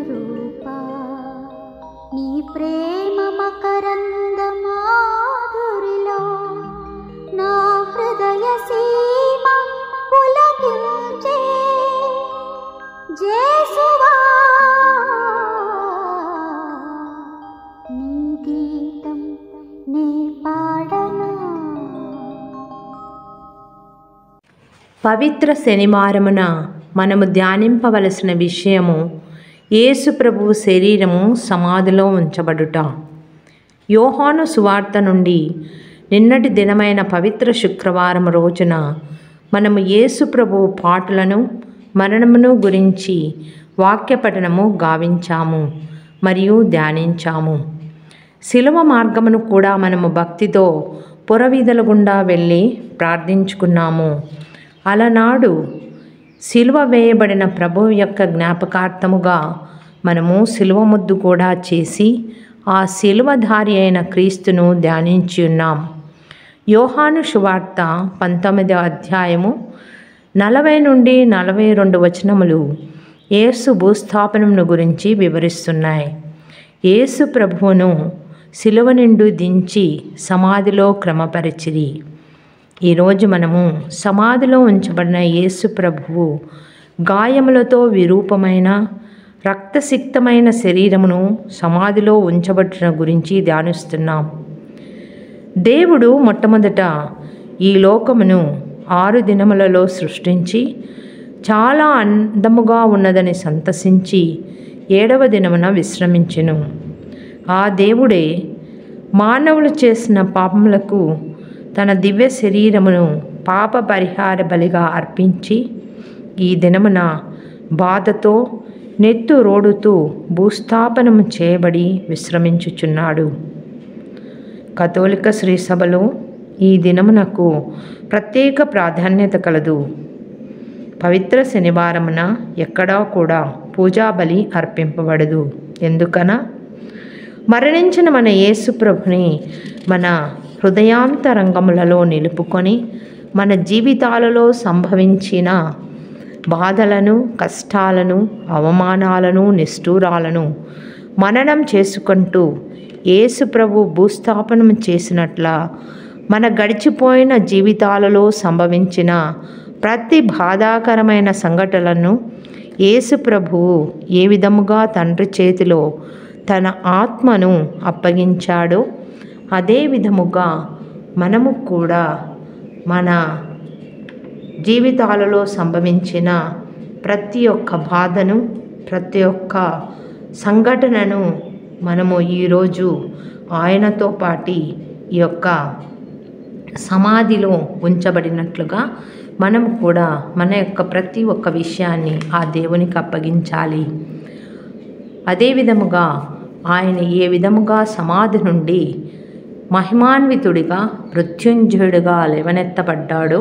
రూపా నీ ప్రేమ మకరంద మాధురిలో నా హృదయ సీమ పులకించే జేసువా నీ గీతం నీ పాడనా. పవిత్ర శనివారమున మనము ధ్యానింపవలసిన విషయము యేసు ప్రభువు శరీరము సమాధిలో ఉంచబడుట. యోహాను సువార్త నుండి నిన్నటి దినమైన పవిత్ర శుక్రవారం రోజున మనము యేసు ప్రభువు పాటలను మరణమును గురించి వాక్యపఠనము గావించాము మరియు ధ్యానించాము. శిలువ మార్గమును కూడా మనము భక్తితో పురవీధుల గుండా వెళ్ళి ప్రార్థించుకున్నాము. అలనాడు శిలువ వేయబడిన ప్రభువు యొక్క జ్ఞాపకార్థముగా మనము శిలువ ముద్దు కూడా చేసి ఆ శిలువధారి అయిన క్రీస్తును ధ్యానించి ఉన్నాం. యోహాను సువార్త 19వ అధ్యాయము 40 నుండి 42 వచనములు యేసు భూస్థాపనమును గురించి వివరిస్తున్నాయి. యేసు ప్రభువును శిలువ నుండి దించి సమాధిలో క్రమపరిచిరి. ఈరోజు మనము సమాధిలో ఉంచబడిన యేసు ప్రభువు గాయములతో విరూపమైన రక్తసిక్తమైన శరీరమును సమాధిలో ఉంచబడిన గురించి ధ్యానిస్తున్నాం. దేవుడు మొట్టమొదట ఈ లోకమును 6 దినములలో సృష్టించి చాలా అందముగా ఉన్నదని సంతసించి 7వ దినమున విశ్రమించెను. ఆ దేవుడే మానవులు చేసిన పాపములకు తన దివ్య శరీరమును పాప పరిహార బలిగా అర్పించి ఈ దినమున బాధతో నెత్తు రోడుతూ భూస్థాపనము చేయబడి విశ్రమించుచున్నాడు. కథోలిక శ్రీసభలో ఈ దినమునకు ప్రత్యేక ప్రాధాన్యత కలదు. పవిత్ర శనివారమున ఎక్కడా కూడా పూజా బలి అర్పింపబడదు. ఎందుకనా? మరణించిన మన యేసు ప్రభుని మన హృదయాంతరంగములలో నిలుపుకొని మన జీవితాలలో సంభవించిన బాధలను, కష్టాలను, అవమానాలను, నిష్ఠూరాలను మననం చేసుకుంటూ యేసు ప్రభు భూస్థాపనం చేసినట్ల మన గడిచిపోయిన జీవితాలలో సంభవించిన ప్రతి బాధాకరమైన సంఘటనలను యేసు ప్రభువు ఏ విధముగా తండ్రి చేతిలో తన ఆత్మను అప్పగించాడో అదే విధముగా మనము కూడా మన జీవితాలలో సంభవించిన ప్రతి ఒక్క బాధను, ప్రతి ఒక్క సంఘటనను మనము ఈరోజు ఆయనతో పాటి ఈ యొక్క సమాధిలో ఉంచబడినట్లుగా మనము కూడా మన యొక్క ప్రతి ఒక్క విషయాన్ని ఆ దేవునికి అప్పగించాలి. అదే విధముగా ఆయన ఏ విధముగా సమాధి నుండి మహిమాన్వితుడిగా మృత్యుంజయుడిగా లేవనెత్తబడ్డాడో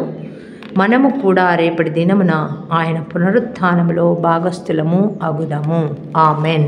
మనము కూడా రేపటి దినమున ఆయన పునరుత్థానములో భాగస్థులము అగుదము. ఆమెన్.